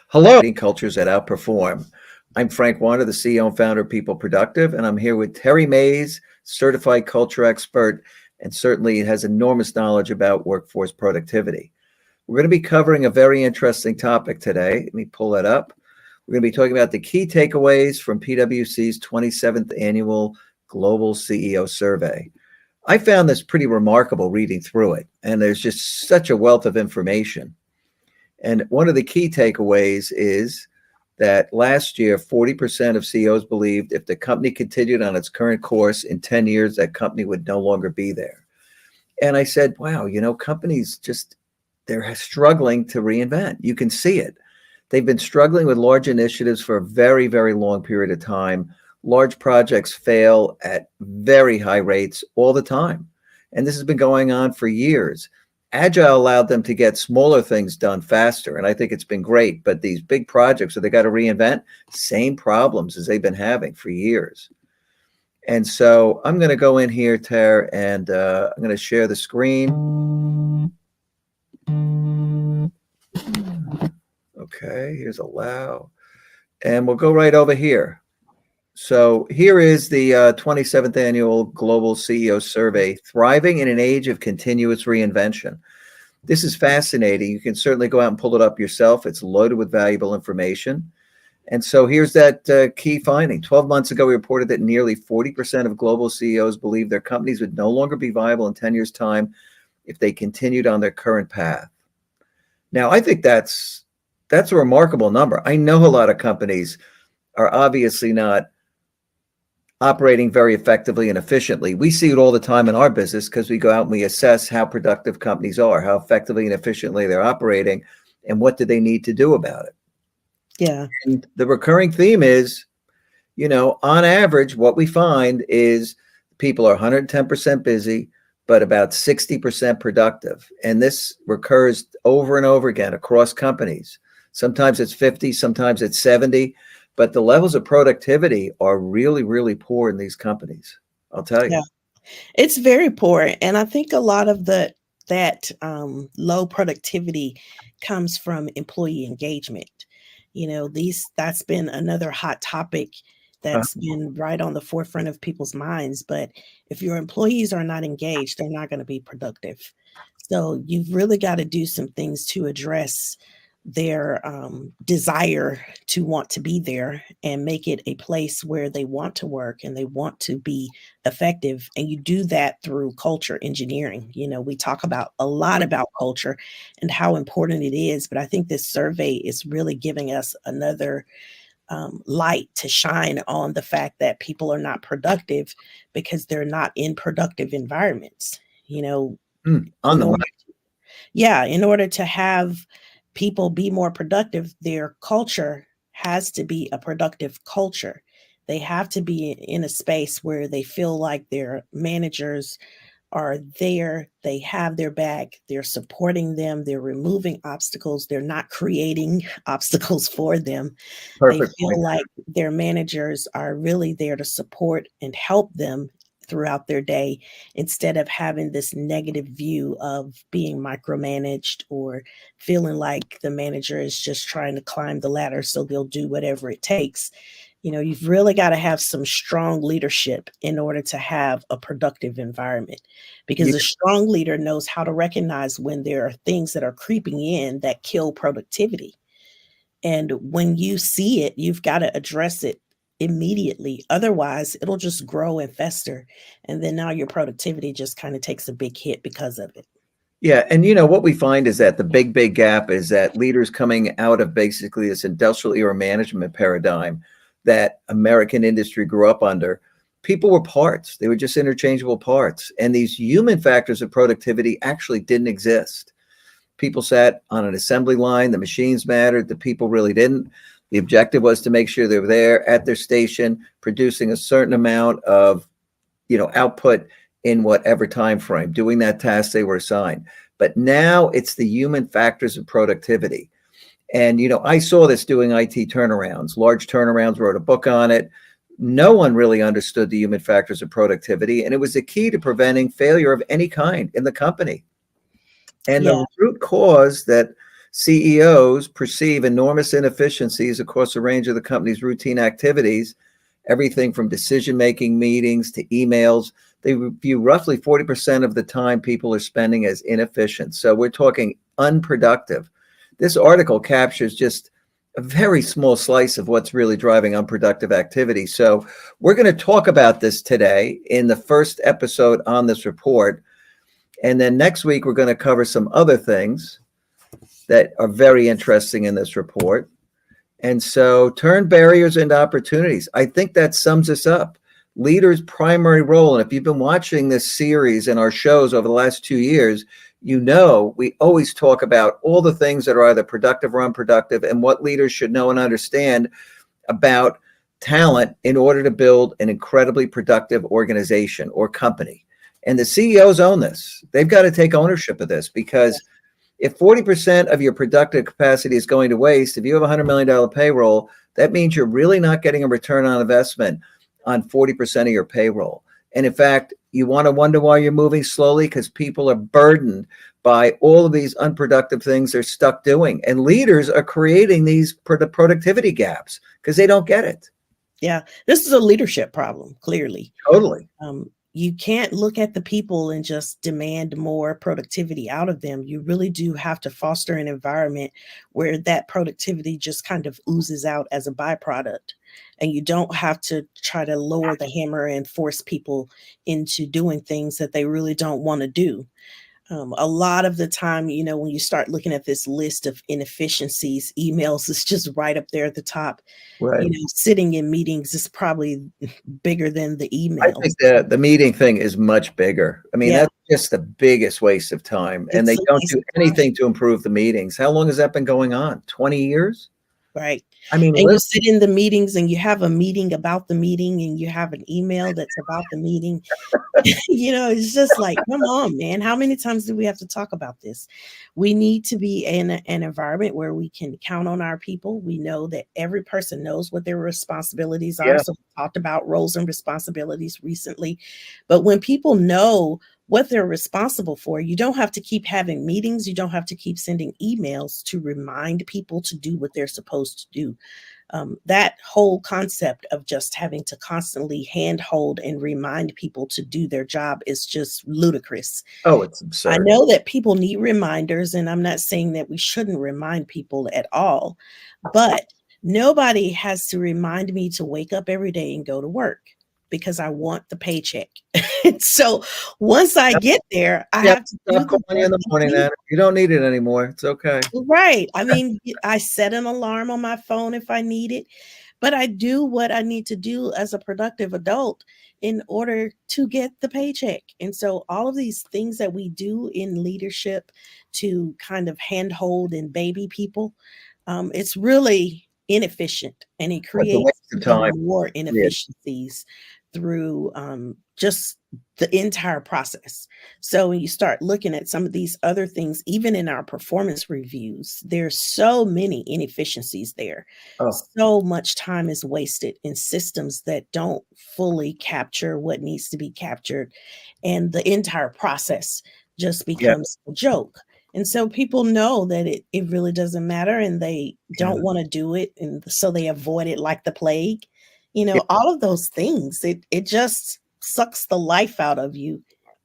Hello, cultures that outperform. I'm Frank Warner, the CEO and founder of PeopleProductive, and I'm here with Terry Mays, certified culture expert, and certainly has enormous knowledge about workforce productivity. We're going to be covering a very interesting topic today. Let me pull that up. We're going to be talking about the key takeaways from PWC's 27th annual Global CEO Survey. I found this pretty remarkable reading through it, and there's just such a wealth of information. And one of the key takeaways is that last year, 40% of CEOs believed if the company continued on its current course in 10 years, that company would no longer be there. And I said, wow, companies they're struggling to reinvent. You can see it. They've been struggling with large initiatives for a very, very long period of time. Large projects fail at very high rates all the time. And this has been going on for years. Agile allowed them to get smaller things done faster, and I think it's been great. But these big projects that they got to reinvent, same problems as they've been having for years. And so I'm going to go in here, Tara, and I'm going to share the screen. Okay, here's allow. And we'll go right over here. So here is the 27th annual Global CEO Survey, Thriving in an Age of Continuous Reinvention. This is fascinating. You can certainly go out and pull it up yourself. It's loaded with valuable information. And so here's that key finding. 12 months ago, we reported that nearly 40% of global CEOs believe their companies would no longer be viable in 10 years' time if they continued on their current path. Now, I think that's a remarkable number. I know a lot of companies are obviously not operating very effectively and efficiently. We see it all the time in our business because we go out and we assess how productive companies are, how effectively and efficiently they're operating, and what do they need to do about it. Yeah. And the recurring theme is, on average, what we find is people are 110% busy, but about 60% productive. And this recurs over and over again across companies. Sometimes it's 50, sometimes it's 70. But the levels of productivity are really, really poor in these companies. I'll tell you. Yeah, it's very poor. And I think a lot of that low productivity comes from employee engagement. That's been another hot topic that's been right on the forefront of people's minds. But if your employees are not engaged, they're not going to be productive. So you've really got to do some things to address their desire to want to be there and make it a place where they want to work and they want to be effective. And you do that through culture engineering. We talk about a lot about culture and how important it is, but I think this survey is really giving us another light to shine on the fact that people are not productive because they're not in productive environments. On the in order to have people be more productive, their culture has to be a productive culture. They have to be in a space where they feel like their managers are there, they have their back, they're supporting them, they're removing obstacles, they're not creating obstacles for them. Perfect They feel point. like their managers are really there to support and help them throughout their day, instead of having this negative view of being micromanaged or feeling like the manager is just trying to climb the ladder so they'll do whatever it takes. You've really got to have some strong leadership in order to have a productive environment, because a strong leader knows how to recognize when there are things that are creeping in that kill productivity. And when you see it, you've got to address it immediately. Otherwise, it'll just grow and fester. And then now your productivity just kind of takes a big hit because of it. Yeah. And what we find is that the big gap is that leaders coming out of basically this industrial era management paradigm that American industry grew up under, people were parts. They were just interchangeable parts. And these human factors of productivity actually didn't exist. People sat on an assembly line. The machines mattered. The people really didn't. The objective was to make sure they were there at their station, producing a certain amount of, output in whatever time frame, doing that task they were assigned. But now it's the human factors of productivity. And, I saw this doing IT turnarounds, large turnarounds, wrote a book on it. No one really understood the human factors of productivity. And it was the key to preventing failure of any kind in the company. And the root cause that CEOs perceive enormous inefficiencies across a range of the company's routine activities, everything from decision-making meetings to emails. They view roughly 40% of the time people are spending as inefficient. So we're talking unproductive. This article captures just a very small slice of what's really driving unproductive activity. So we're going to talk about this today in the first episode on this report. And then next week, we're going to cover some other things that are very interesting in this report. And so turn barriers into opportunities. I think that sums us up. Leaders' primary role, and if you've been watching this series and our shows over the last 2 years, you know we always talk about all the things that are either productive or unproductive and what leaders should know and understand about talent in order to build an incredibly productive organization or company. And the CEOs own this. They've got to take ownership of this, because if 40% of your productive capacity is going to waste, if you have a $100 million payroll, that means you're really not getting a return on investment on 40% of your payroll. And in fact, you want to wonder why you're moving slowly, because people are burdened by all of these unproductive things they're stuck doing. And leaders are creating these productivity gaps because they don't get it. Yeah, this is a leadership problem, clearly. Totally. You can't look at the people and just demand more productivity out of them. You really do have to foster an environment where that productivity just kind of oozes out as a byproduct. And you don't have to try to lower the hammer and force people into doing things that they really don't want to do. A lot of the time, when you start looking at this list of inefficiencies, emails is just right up there at the top. Right. Sitting in meetings is probably bigger than the emails. I think the meeting thing is much bigger. I mean, that's just the biggest waste of time. And they don't do anything to improve the meetings. How long has that been going on? 20 years? Right. I mean, and you sit in the meetings and you have a meeting about the meeting and you have an email that's about the meeting. It's just like, come on, man. How many times do we have to talk about this? We need to be in an environment where we can count on our people. We know that every person knows what their responsibilities are. Yeah. So we talked about roles and responsibilities recently. But when people know what they're responsible for, you don't have to keep having meetings. You don't have to keep sending emails to remind people to do what they're supposed to do. That whole concept of just having to constantly handhold and remind people to do their job is just ludicrous. Oh, it's absurd. I know that people need reminders, and I'm not saying that we shouldn't remind people at all, but nobody has to remind me to wake up every day and go to work, because I want the paycheck. So once I get there, I have to stop calling you in the morning. Then you don't need it anymore. It's okay. Right. I mean, I set an alarm on my phone if I need it, but I do what I need to do as a productive adult in order to get the paycheck. And so all of these things that we do in leadership to kind of handhold and baby people, it's really inefficient, and it creates more inefficiencies through just the entire process. So when you start looking at some of these other things, even in our performance reviews, there's so many inefficiencies there. So much time is wasted in systems that don't fully capture what needs to be captured. And the entire process just becomes a joke. And so people know that it really doesn't matter, and they don't want to do it. And so they avoid it like the plague. All of those things, it just sucks the life out of you.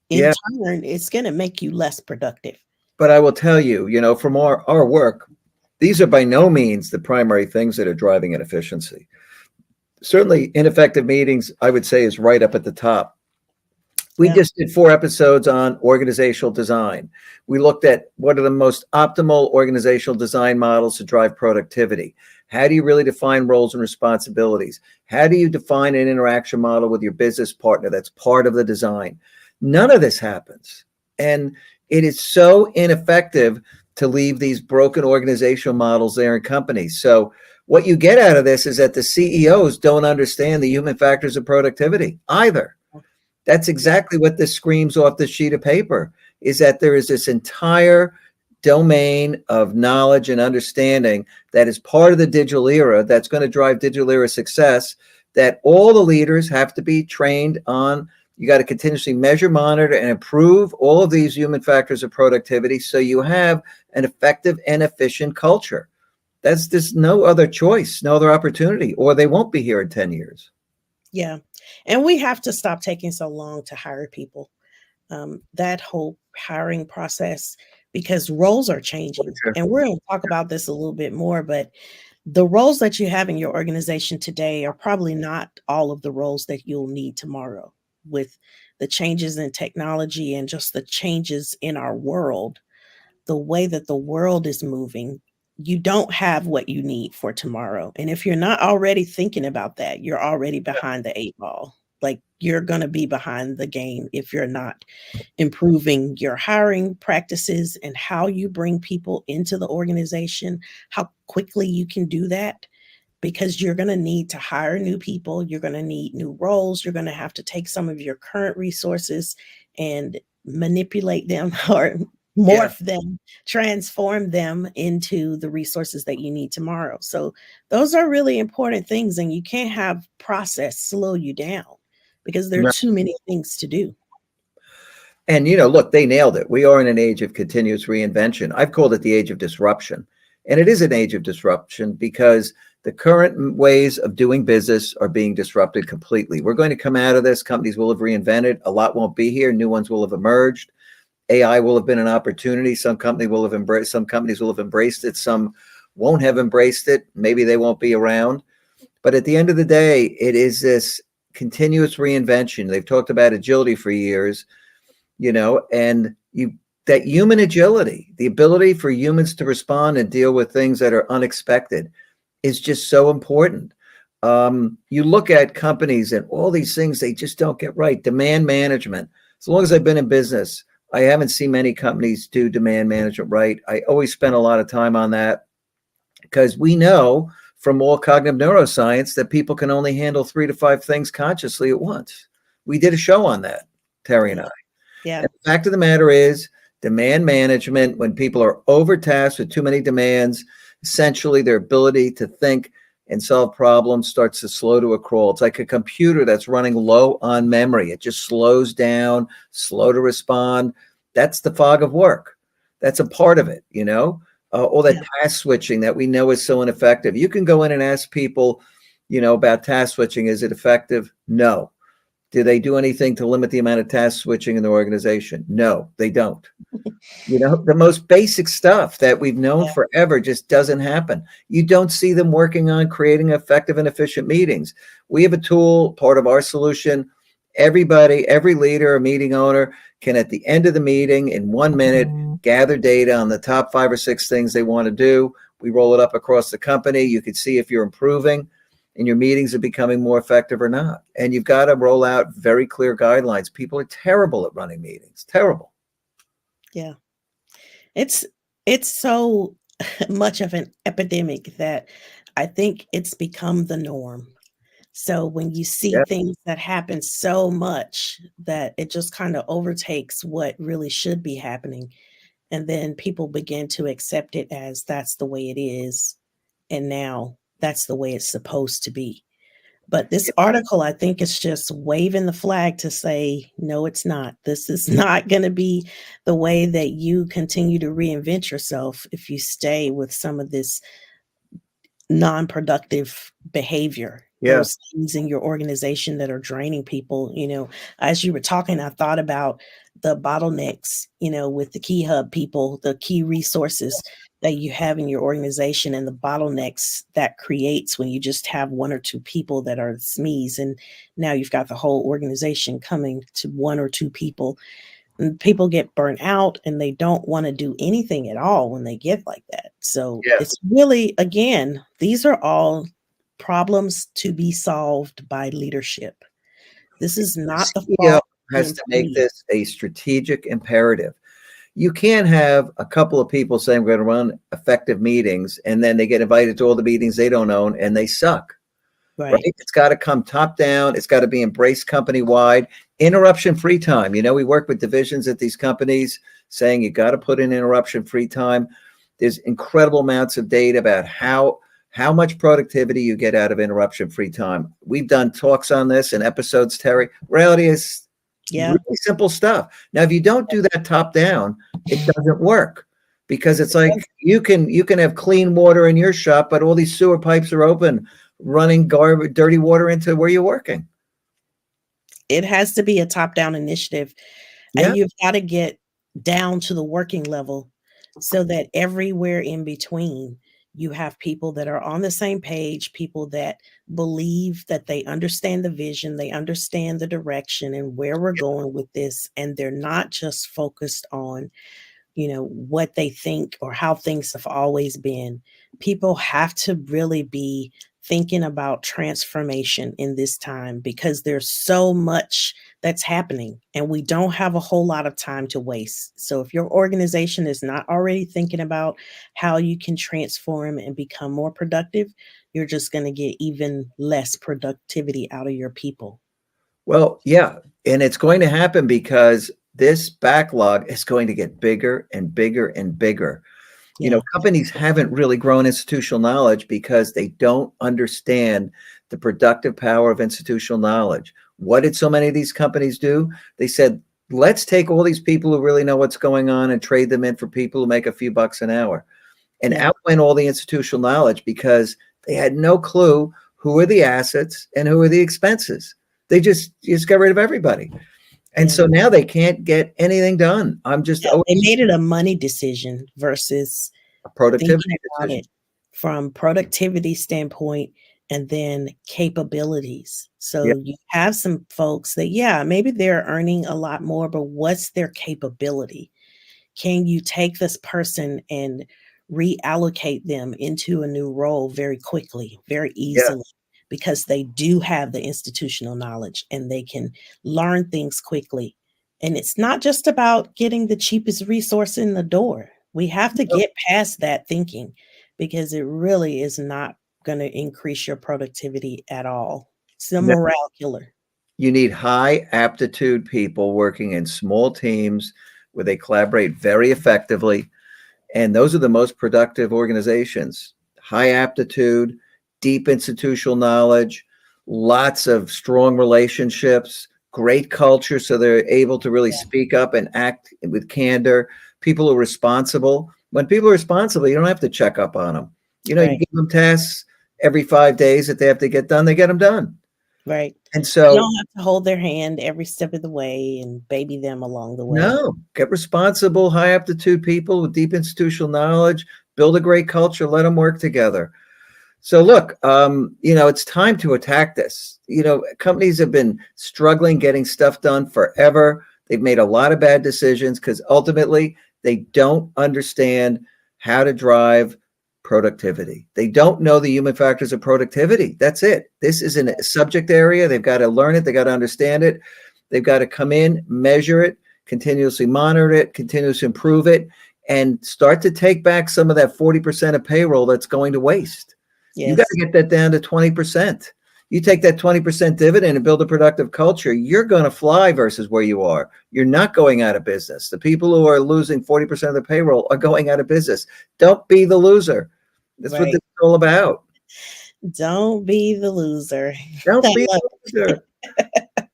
In turn, it's going to make you less productive. But I will tell you, from our work, these are by no means the primary things that are driving inefficiency. Certainly, ineffective meetings, I would say, is right up at the top. We just did 4 episodes on organizational design. We looked at what are the most optimal organizational design models to drive productivity. How do you really define roles and responsibilities? How do you define an interaction model with your business partner that's part of the design? None of this happens. And it is so ineffective to leave these broken organizational models there in companies. So what you get out of this is that the CEOs don't understand the human factors of productivity either. That's exactly what this screams off the sheet of paper, is that there is this entire domain of knowledge and understanding that is part of the digital era that's going to drive digital era success, that all the leaders have to be trained on. You got to continuously measure, monitor, and improve all of these human factors of productivity so you have an effective and efficient culture. There's no other choice, no other opportunity, or they won't be here in 10 years. Yeah. And we have to stop taking so long to hire people. That whole hiring process, because roles are changing. Sure. And we're going to talk about this a little bit more, but the roles that you have in your organization today are probably not all of the roles that you'll need tomorrow. With the changes in technology and just the changes in our world, the way that the world is moving, you don't have what you need for tomorrow. And if you're not already thinking about that, you're already behind the eight ball. Like, you're going to be behind the game if you're not improving your hiring practices and how you bring people into the organization, how quickly you can do that, because you're going to need to hire new people. You're going to need new roles. You're going to have to take some of your current resources and manipulate them or morph them, transform them into the resources that you need tomorrow. So those are really important things. And you can't have process slow you down because there are too many things to do. And, look, they nailed it. We are in an age of continuous reinvention. I've called it the age of disruption. And it is an age of disruption because the current ways of doing business are being disrupted completely. We're going to come out of this. Companies will have reinvented. A lot won't be here. New ones will have emerged. AI will have been an opportunity. Some companies will have embraced it. Some won't have embraced it. Maybe they won't be around. But at the end of the day, it is this continuous reinvention. They've talked about agility for years, and that human agility, the ability for humans to respond and deal with things that are unexpected, is just so important. You look at companies and all these things they just don't get right. Demand management. As long as I've been in business, I haven't seen many companies do demand management right. I always spend a lot of time on that because we know from all cognitive neuroscience that people can only handle 3 to 5 things consciously at once. We did a show on that, Terry and I. Yeah. And the fact of the matter is, demand management, when people are overtasked with too many demands, essentially their ability to think and solve problems starts to slow to a crawl. It's like a computer that's running low on memory. It just slows down, slow to respond. That's the fog of work. That's a part of it, all that task switching that we know is so ineffective. You can go in and ask people, about task switching. Is it effective? No. Do they do anything to limit the amount of task switching in the organization? No, they don't. The most basic stuff that we've known forever just doesn't happen. You don't see them working on creating effective and efficient meetings. We have a tool, part of our solution. Everybody, every leader, a meeting owner can, at the end of the meeting, in 1 minute, gather data on the top 5 or 6 things they want to do. We roll it up across the company. You can see if you're improving and your meetings are becoming more effective or not. And you've got to roll out very clear guidelines. People are terrible at running meetings. Terrible. Yeah. It's so much of an epidemic that I think it's become the norm. So when you see things that happen so much that it just kind of overtakes what really should be happening. And then people begin to accept it as that's the way it is. And now that's the way it's supposed to be. But this article, I think, is just waving the flag to say, no, it's not. This is not going to be the way that you continue to reinvent yourself if you stay with some of this non-productive behavior. Those things in your organization that are draining people. As you were talking, I thought about the bottlenecks, with the key hub people, the key resources that you have in your organization, and the bottlenecks that creates when you just have 1 or 2 people that are SMEs. And now you've got the whole organization coming to 1 or 2 people. And people get burnt out and they don't want to do anything at all when they get like that. So it's really, again, these are all problems to be solved by leadership. This is not the fault. Has to make this a strategic imperative. You can't have a couple of people saying we're going to run effective meetings and then they get invited to all the meetings they don't own and they suck. Right? It's got to come top down. It's got to be embraced company wide. Interruption free time. We work with divisions at these companies saying you got to put in interruption free time. There's incredible amounts of data about how much productivity you get out of interruption free time. We've done talks on this and episodes, Terry. Reality is really simple stuff. Now, if you don't do that top down, it doesn't work. because it's like you can have clean water in your shop, but all these sewer pipes are open, running garbage, dirty water into where you're working. It has to be a top-down initiative, Yeah. and you've gotta get down to the working level so that everywhere in between, you have people that are on the same page, people that believe that they understand the vision, they understand the direction and where we're going with this, and they're not just focused on what they think or how things have always been. People have to really be thinking about transformation in this time because there's so much that's happening and we don't have a whole lot of time to waste. So if your organization is not already thinking about how you can transform and become more productive, you're just going to get even less productivity out of your people. Well, yeah, and it's going to happen because this backlog is going to get bigger and bigger and bigger. Yeah, Companies haven't really grown institutional knowledge because they don't understand the productive power of institutional knowledge. What did so many of these companies do? They said, let's take all these people who really know what's going on and trade them in for people who make a few bucks an hour, and yeah, outwent all the institutional knowledge because they had no clue who are the assets and who are the expenses. They just got rid of everybody. And yeah. so now they can't get anything done. I'm just Yeah, always they made it a money decision versus a productivity thinking about decision. it from productivity standpoint and then capabilities. Yeah. So you have some folks that, yeah, maybe they're earning a lot more, but what's their capability? Can you take this person and reallocate them into a new role very quickly, very Yeah. easily? Because they do have the institutional knowledge and they can learn things quickly. And it's not just about getting the cheapest resource in the door. We have to No, get past that thinking because it really is not going to increase your productivity at all. It's a no. morale killer. You need high aptitude people working in small teams where they collaborate very effectively. And those are the most productive organizations. High aptitude, deep institutional knowledge, lots of strong relationships, great culture. So they're able to really Yeah, speak up and act with candor. People who are responsible. When people are responsible, you don't have to check up on them. You right, give them tasks every 5 days that they have to get done, they get them done. right. And You so don't have to hold their hand every step of the way and baby them along the way. no, get responsible, high aptitude people with deep institutional knowledge, build a great culture, let them work together. So look, it's time to attack this. Companies have been struggling getting stuff done forever. They've made a lot of bad decisions because ultimately they don't understand how to drive productivity. They don't know the human factors of productivity. That's it. This is a subject area. They've got to learn it. They got to understand it. They've got to come in, measure it, continuously monitor it, continuously improve it, and start to take back some of that 40% of payroll that's going to waste. You got Yes, to get that down to 20%. You take that 20% dividend and build a productive culture, you're going to fly versus where you are. You're not going out of business. The people who are losing 40% of the payroll are going out of business. Don't be the loser. That's what this right. is all about. Don't be the loser. Don't I be love the loser.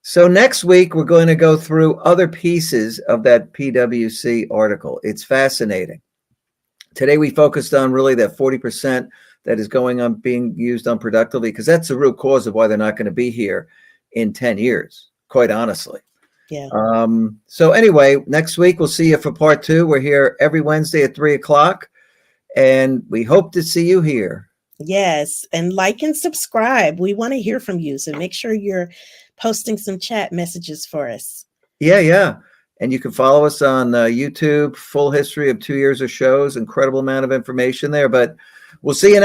So next week, we're going to go through other pieces of that PWC article. It's fascinating. Today, we focused on really that 40% that is going on being used unproductively, because that's the root cause of why they're not going to be here in 10 years, quite honestly. Yeah. So anyway, next week, we'll see you for part 2. We're here every Wednesday at 3:00, and we hope to see you here. Yes. And like and subscribe. We want to hear from you. So make sure you're posting some chat messages for us. Yeah, yeah. And you can follow us on YouTube, full history of 2 years of shows, incredible amount of information there. But we'll see you next